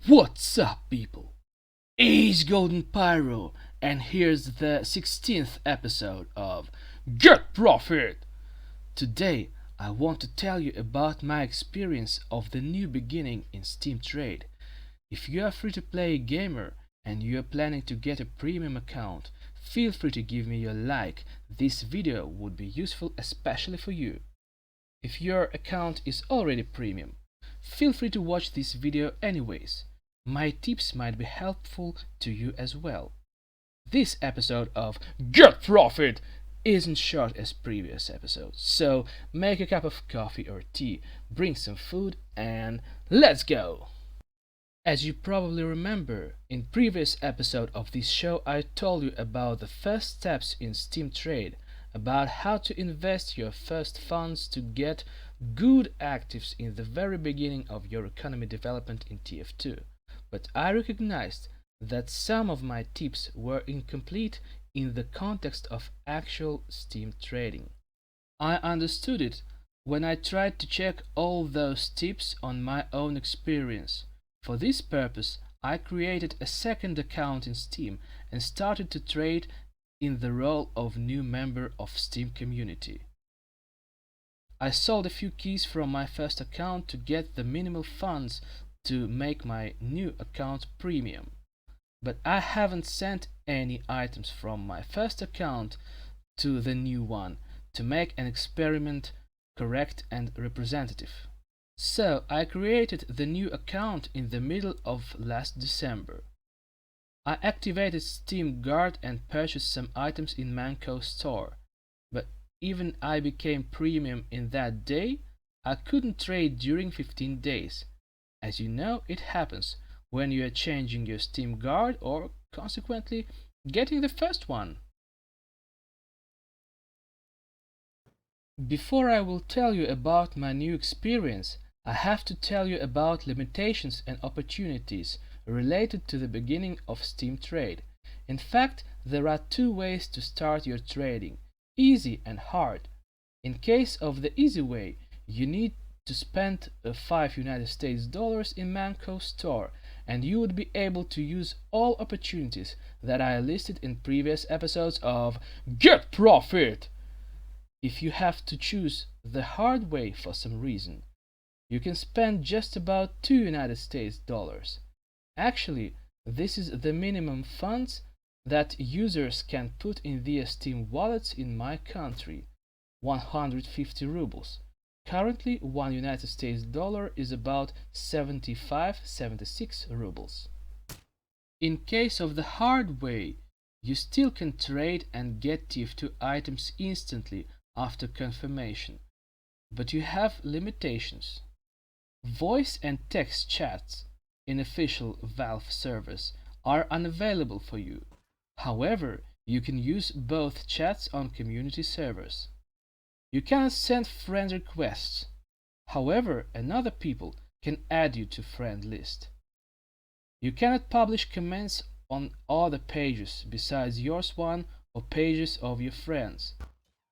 What's up, people? It's Golden Pyro, and here's the 16th episode of Get Profit! Today, I want to tell you about my experience of the new beginning in Steam Trade. If you are a free-to-play gamer and you are planning to get a premium account, feel free to give me your like. This video would be useful especially for you. If your account is already premium, feel free to watch this video anyways. My tips might be helpful to you as well. This episode of Get Profit isn't short as previous episodes, so make a cup of coffee or tea, bring some food, and let's go! As you probably remember, in previous episode of this show I told you about the first steps in Steam Trade, about how to invest your first funds to get good actives in the very beginning of your economy development in TF2. But I recognized that some of my tips were incomplete in the context of actual Steam trading. I understood it when I tried to check all those tips on my own experience. For this purpose, I created a second account in Steam and started to trade in the role of new member of Steam community. I sold a few keys from my first account to get the minimal funds to make my new account premium. But I haven't sent any items from my first account to the new one to make an experiment correct and representative. So I created the new account in the middle of last December. I activated Steam Guard and purchased some items in Manco store, but even I became premium in that day, I couldn't trade during 15 days. As you know, it happens when you are changing your Steam Guard or, consequently, getting the first one. Before I will tell you about my new experience, I have to tell you about limitations and opportunities related to the beginning of Steam Trade. In fact, there are two ways to start your trading, easy and hard. In case of the easy way, you need to spend $5 in Manco store and you would be able to use all opportunities that I listed in previous episodes of Get Profit. If you have to choose the hard way for some reason, you can spend just about $2. Actually, this is the minimum funds that users can put in their Steam wallets in my country, 150 rubles. Currently, $1 is about 76 rubles. In case of the hard way, you still can trade and get TF2 items instantly after confirmation, but you have limitations. Voice and text chats in official Valve servers are unavailable for you. However, you can use both chats on community servers. You cannot send friend requests. However, another people can add you to friend list. You cannot publish comments on other pages besides yours one or pages of your friends.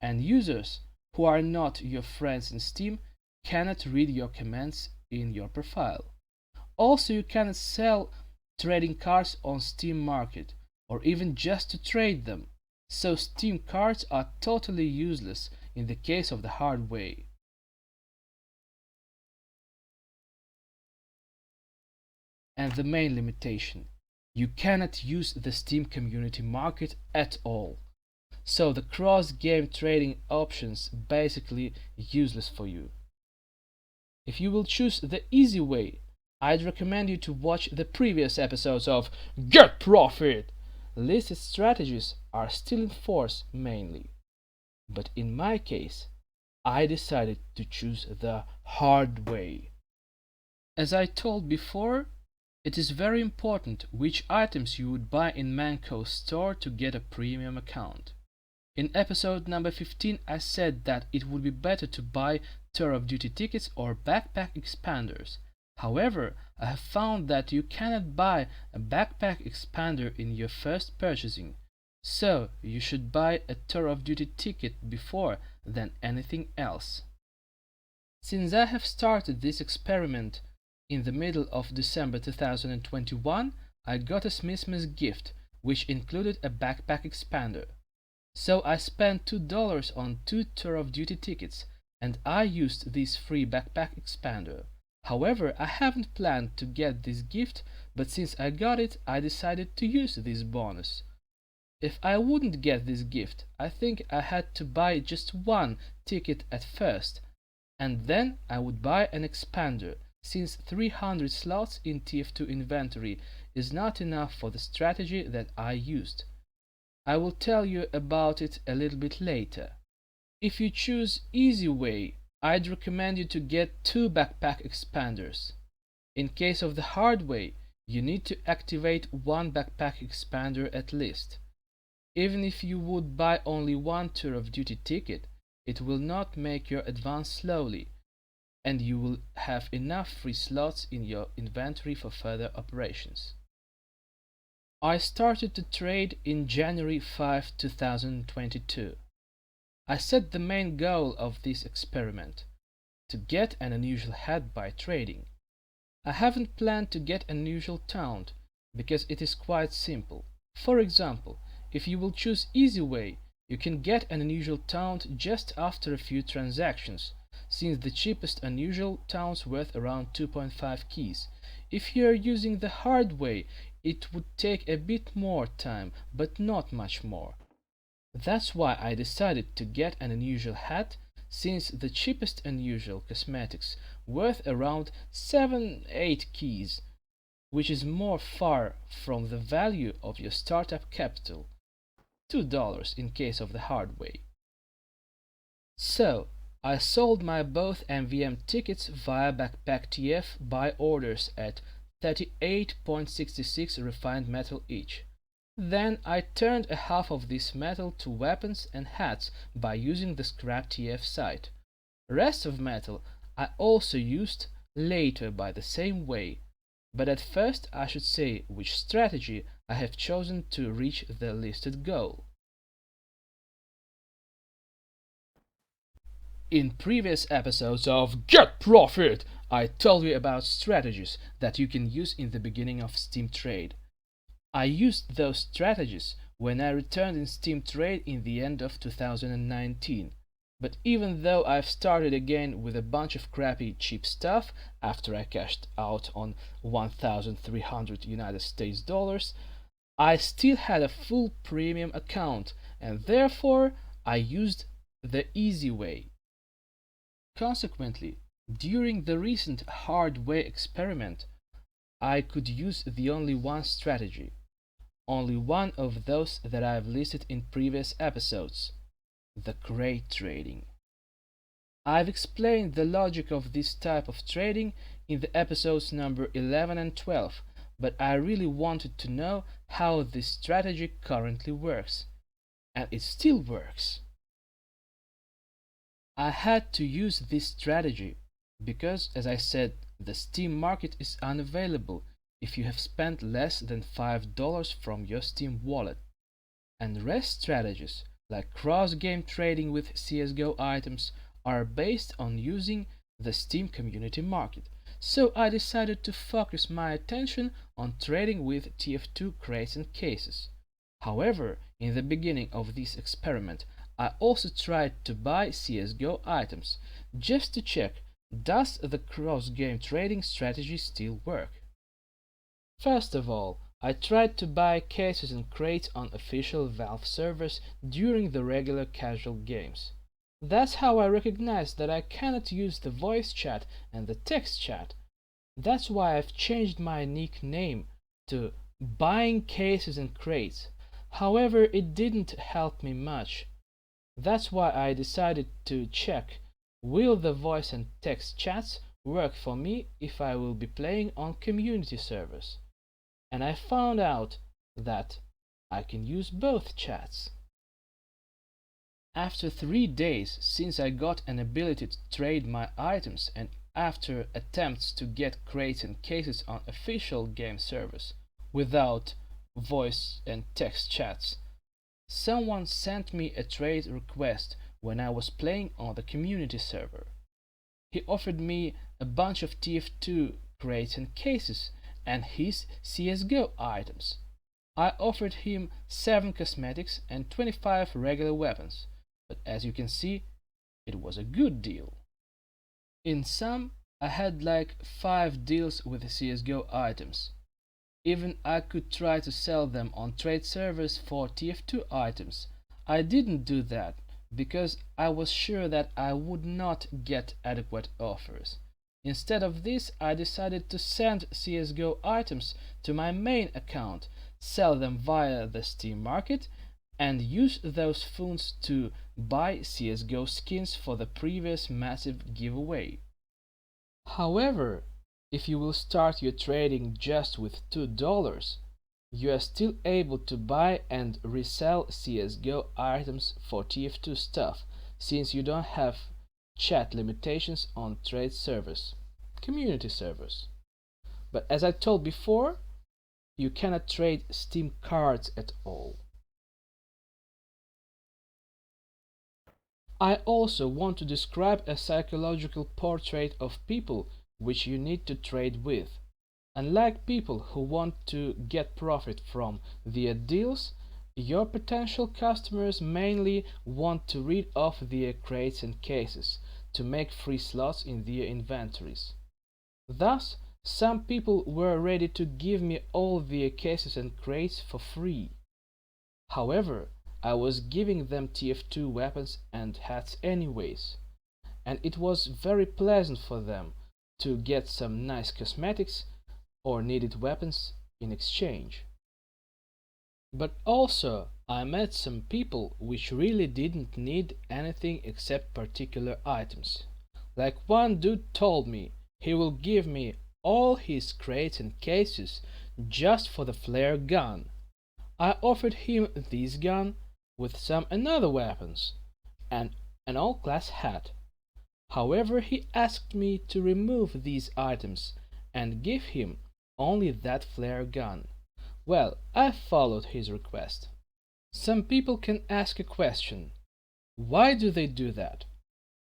And users who are not your friends in Steam cannot read your comments in your profile. Also, you cannot sell trading cards on Steam Market or even just to trade them. So Steam cards are totally useless in the case of the hard way. And the main limitation, you cannot use the Steam Community Market at all. So the cross-game trading options basically useless for you. If you will choose the easy way, I'd recommend you to watch the previous episodes of Get Profit. Listed strategies are still in force mainly. But in my case, I decided to choose the hard way. As I told before, it is very important which items you would buy in Manco store to get a premium account. In episode number 15 I said that it would be better to buy Tour of Duty tickets or backpack expanders. However, I have found that you cannot buy a backpack expander in your first purchasing. So, you should buy a Tour of Duty ticket before than anything else. Since I have started this experiment, In the middle of December 2021, I got a Christmas gift, which included a backpack expander. So I spent $2 on 2 tour-of-duty tickets, and I used this free backpack expander. However, I haven't planned to get this gift, but since I got it, I decided to use this bonus. If I wouldn't get this gift, I think I had to buy just one ticket at first, and then I would buy an expander, since 300 slots in TF2 inventory is not enough for the strategy that I used. I will tell you about it a little bit later. If you choose easy way, I'd recommend you to get 2 backpack expanders. In case of the hard way, you need to activate one backpack expander at least. Even if you would buy only one tour of duty ticket, it will not make your advance slowly, and you will have enough free slots in your inventory for further operations. I started to trade in January 5, 2022. I set the main goal of this experiment, to get an unusual head by trading. I haven't planned to get an unusual taunt, because it is quite simple. For example, if you will choose easy way, you can get an unusual taunt just after a few transactions, since the cheapest unusual taunt's worth around 2.5 keys. If you are using the hard way, it would take a bit more time, but not much more. That's why I decided to get an unusual hat, since the cheapest unusual cosmetics worth around 7-8 keys, which is more far from the value of your startup capital, $2 in case of the hard way. So, I sold my both MVM tickets via Backpack TF by orders at 38.66 refined metal each. Then I turned a half of this metal to weapons and hats by using the Scrap TF site. Rest of metal I also used later by the same way, but at first I should say which strategy I have chosen to reach the listed goal. In previous episodes of Get Profit, I told you about strategies that you can use in the beginning of Steam Trade. I used those strategies when I returned in Steam Trade in the end of 2019. But even though I've started again with a bunch of crappy cheap stuff after I cashed out on 1,300 United States dollars, I still had a full premium account, and therefore I used the easy way. Consequently, during the recent hard way experiment, I could use the only one strategy, only one of those that I've listed in previous episodes, the crate trading. I've explained the logic of this type of trading in the episodes number 11 and 12, but I really wanted to know how this strategy currently works. And it still works. I had to use this strategy because, as I said, the Steam market is unavailable if you have spent less than $5 from your Steam wallet. And rest strategies, like cross-game trading with CSGO items, are based on using the Steam community market. So I decided to focus my attention on trading with TF2 crates and cases. However, in the beginning of this experiment, I also tried to buy CSGO items, just to check, does the cross-game trading strategy still work? First of all, I tried to buy cases and crates on official Valve servers during the regular casual games. That's how I recognized that I cannot use the voice chat and the text chat. That's why I've changed my nickname to Buying Cases and Crates. However, it didn't help me much. That's why I decided to check, will the voice and text chats work for me if I will be playing on community servers? And I found out that I can use both chats. After 3 days since I got an ability to trade my items and after attempts to get crates and cases on official game servers without voice and text chats, someone sent me a trade request when I was playing on the community server. He offered me a bunch of TF2 crates and cases and his CSGO items. I offered him 7 cosmetics and 25 regular weapons, but as you can see, it was a good deal. In sum, I had like 5 deals with CSGO items. Even I could try to sell them on trade servers for TF2 items. I didn't do that because I was sure that I would not get adequate offers. Instead of this, I decided to send CSGO items to my main account, sell them via the Steam market, and use those funds to buy CSGO skins for the previous massive giveaway. However, if you will start your trading just with $2, you are still able to buy and resell CSGO items for TF2 stuff, since you don't have chat limitations on trade servers, community servers. But as I told before, you cannot trade Steam cards at all. I also want to describe a psychological portrait of people which you need to trade with. Unlike people who want to get profit from their deals, your potential customers mainly want to rid off their crates and cases to make free slots in their inventories. Thus, some people were ready to give me all their cases and crates for free. However, I was giving them TF2 weapons and hats anyways, and it was very pleasant for them to get some nice cosmetics or needed weapons in exchange. But also I met some people which really didn't need anything except particular items. Like one dude told me he will give me all his crates and cases just for the flare gun. I offered him this gun with some another weapons and an all-class hat. However, he asked me to remove these items and give him only that flare gun. Well, I followed his request. Some people can ask a question. Why do they do that?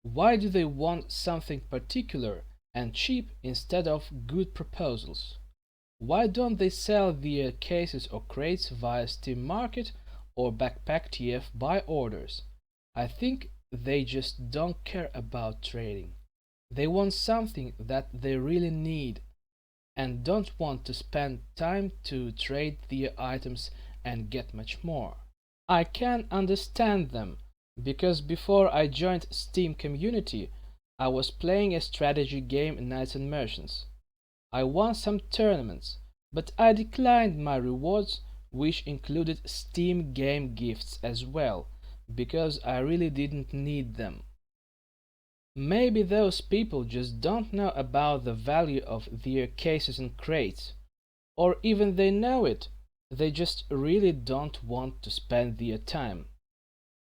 Why do they want something particular and cheap instead of good proposals? Why don't they sell their cases or crates via Steam Market or Backpack TF by orders? I think they just don't care about trading. They want something that they really need and don't want to spend time to trade their items and get much more. I can understand them because before I joined Steam community, I was playing a strategy game Knights and Merchants. I won some tournaments, but I declined my rewards, which included Steam game gifts as well, because I really didn't need them. Maybe those people just don't know about the value of their cases and crates, or even they know it, they just really don't want to spend their time.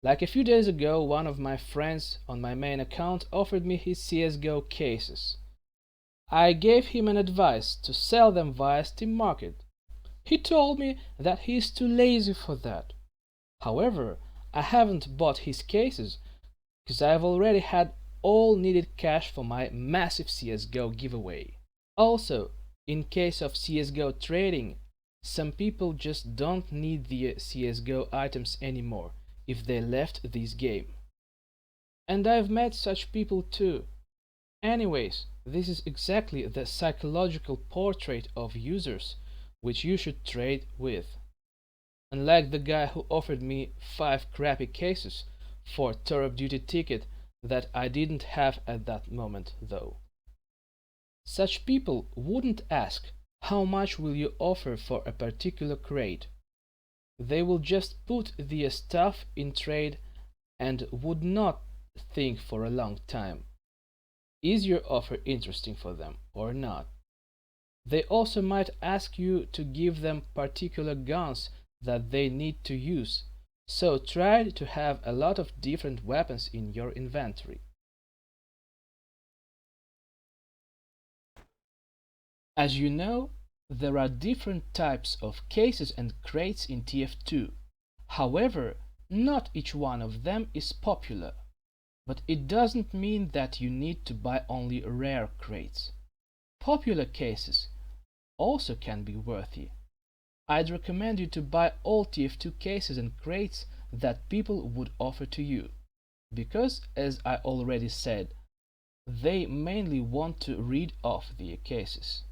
Like a few days ago, one of my friends on my main account offered me his CSGO cases. I gave him an advice to sell them via Steam Market. He told me that he is too lazy for that. However, I haven't bought his cases because I've already had all needed cash for my massive CSGO giveaway. Also, in case of CSGO trading, some people just don't need the CSGO items anymore if they left this game. And I've met such people too. Anyways, this is exactly the psychological portrait of users which you should trade with. Unlike the guy who offered me 5 crappy cases for tour of duty ticket that I didn't have at that moment though. Such people wouldn't ask how much will you offer for a particular crate. They will just put their stuff in trade and would not think for a long time. Is your offer interesting for them or not? They also might ask you to give them particular guns that they need to use, so try to have a lot of different weapons in your inventory. As you know, there are different types of cases and crates in TF2. However, not each one of them is popular. But it doesn't mean that you need to buy only rare crates. popular cases also can be worthy. I'd recommend you to buy all TF2 cases and crates that people would offer to you, because, as I already said, they mainly want to read off the cases.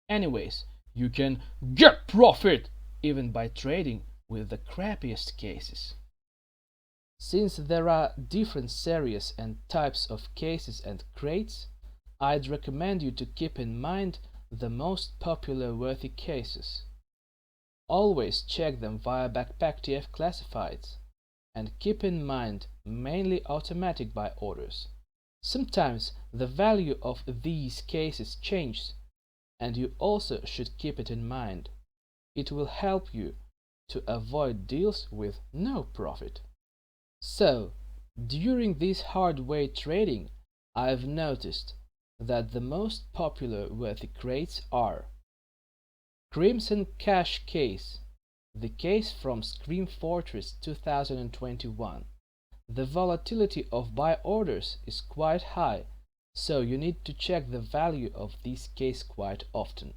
Anyways, you can get profit even by trading with the crappiest cases. Since there are different series and types of cases and crates, I'd recommend you to keep in mind the most popular worthy cases. Always check them via BackpackTF classifieds, and keep in mind mainly automatic buy orders. Sometimes the value of these cases changes, and you also should keep it in mind. It will help you to avoid deals with no profit. So, during this hard way trading, I've noticed that the most popular worthy crates are Crimson Cash Case, the case from Scream Fortress 2021. The volatility of buy orders is quite high, so you need to check the value of this case quite often.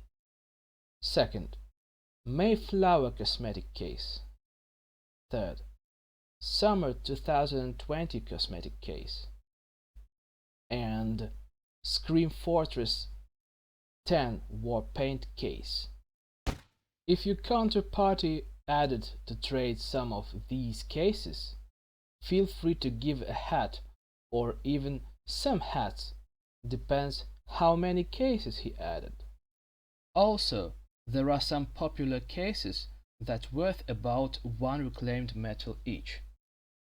Second, Mayflower Cosmetic Case. Third, Summer 2020 Cosmetic Case. And Scream Fortress 10 War Paint Case. If your counterparty added to trade some of these cases, feel free to give a hat or even some hats, depends how many cases he added. Also, there are some popular cases that worth about 1 reclaimed metal each.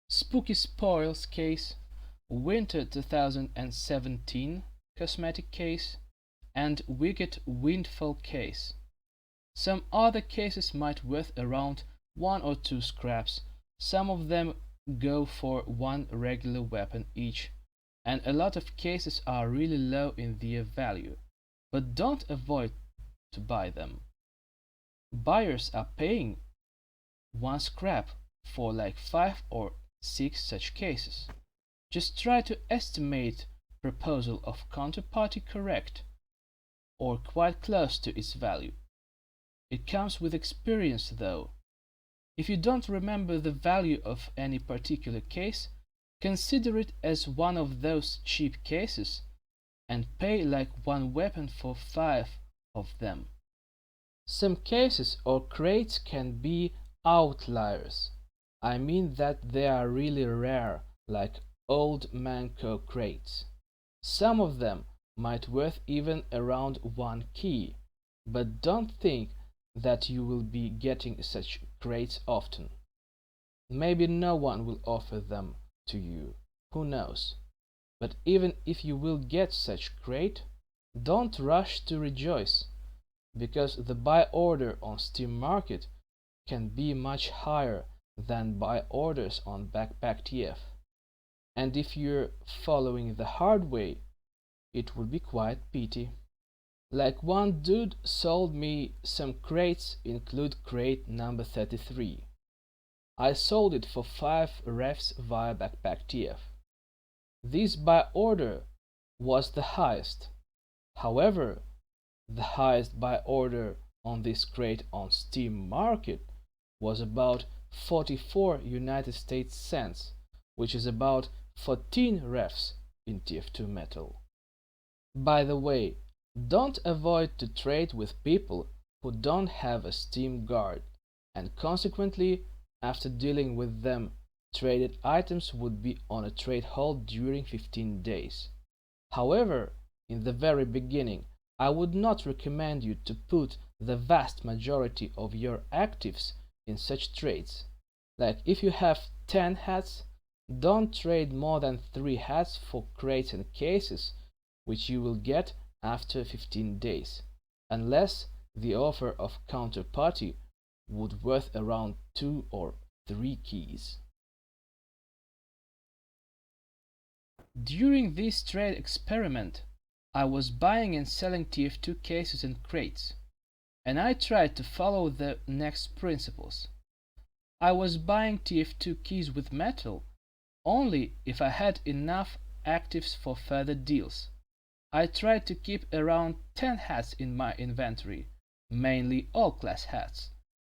Spooky Spoils Case, Winter 2017 Cosmetic Case, and Wicked Windfall Case. Some other cases might worth around 1 or 2 scraps, some of them go for 1 regular weapon each, and a lot of cases are really low in their value, but don't avoid to buy them. Buyers are paying 1 scrap for like 5 or 6 such cases. Just try to estimate proposal of counterparty correct, or quite close to its value. It comes with experience though. If you don't remember the value of any particular case, consider it as one of those cheap cases and pay like 1 weapon for 5 of them. Some cases or crates can be outliers. I mean that they are really rare, like old Manco crates. Some of them might worth even around 1 key, but don't think that you will be getting such crates often. Maybe no one will offer them to you, who knows? But even if you will get such crate, don't rush to rejoice, because the buy order on Steam Market can be much higher than buy orders on BackpackTF. And if you're following the hard way, it would be quite pity. Like one dude sold me some crates, include crate number 33. I sold it for 5 refs via BackpackTF. This buy order was the highest. However, the highest buy order on this crate on Steam Market was about 44 United States cents, which is about 14 refs in TF2 metal. By the way, don't avoid to trade with people who don't have a Steam guard, and consequently, after dealing with them, traded items would be on a trade hold during 15 days. However, in the very beginning, I would not recommend you to put the vast majority of your actives in such trades. Like if you have 10 hats, don't trade more than 3 hats for crates and cases, which you will get after 15 days, unless the offer of counterparty would worth around 2 or 3 keys. During this trade experiment, I was buying and selling TF2 cases and crates, and I tried to follow the next principles. I was buying TF2 keys with metal only if I had enough actives for further deals. I tried to keep around 10 hats in my inventory, mainly all-class hats,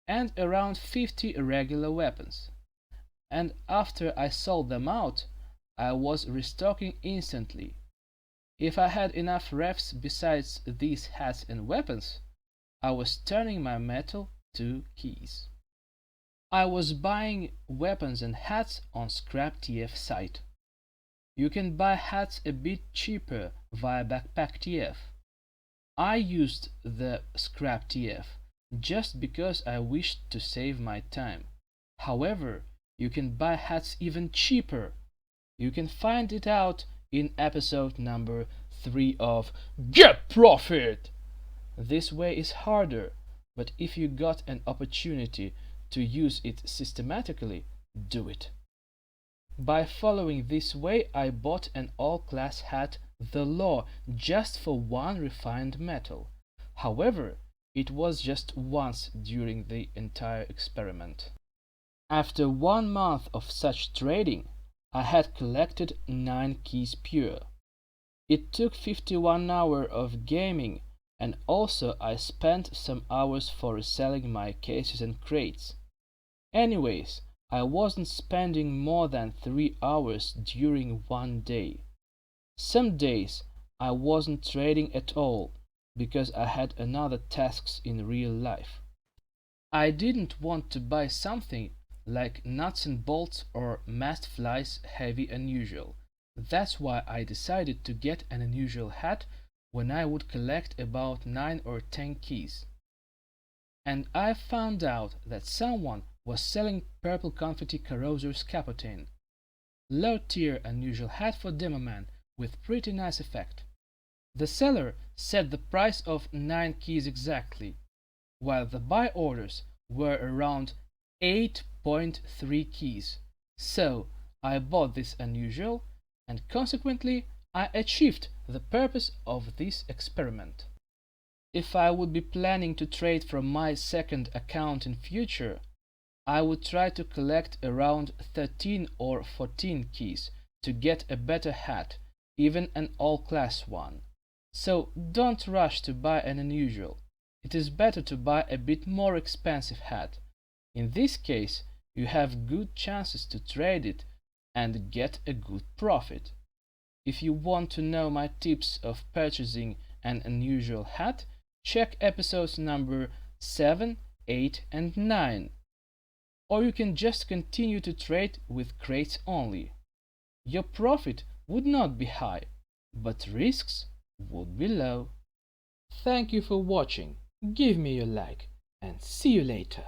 and around 50 irregular weapons. And after I sold them out, I was restocking instantly. If I had enough refs besides these hats and weapons, I was turning my metal to keys. I was buying weapons and hats on ScrapTF site. You can buy hats a bit cheaper via BackpackTF. I used the ScrapTF just because I wished to save my time. However, you can buy hats even cheaper. You can find it out in episode number 3 of Get Profit! This way is harder, but if you got an opportunity to use it systematically, do it. By following this way, I bought an all-class hat, the Law, just for one refined metal. However, it was just once during the entire experiment. After 1 month of such trading, I had collected 9 keys pure. It took 51 hours of gaming, and also I spent some hours for reselling my cases and crates. Anyways, I wasn't spending more than 3 hours during one day. Some days I wasn't trading at all because I had another tasks in real life. I didn't want to buy something like nuts and bolts or mast flies heavy unusual. That's why I decided to get an unusual hat when I would collect about 9 or 10 keys. And I found out that someone was selling purple confetti corrosive capotine, low tier unusual hat for demo man with pretty nice effect. The seller set the price of 9 keys exactly, while the buy orders were around 8.3 keys. So I bought this unusual, and consequently I achieved the purpose of this experiment. If I would be planning to trade from my second account in future, I would try to collect around 13 or 14 keys to get a better hat, even an all-class one. So don't rush to buy an unusual. It is better to buy a bit more expensive hat. In this case, you have good chances to trade it and get a good profit. If you want to know my tips of purchasing an unusual hat, check episodes number 7, 8 and 9. Or you can just continue to trade with crates only. Your profit would not be high, but risks would be low. Thank you for watching, give me your like, and see you later.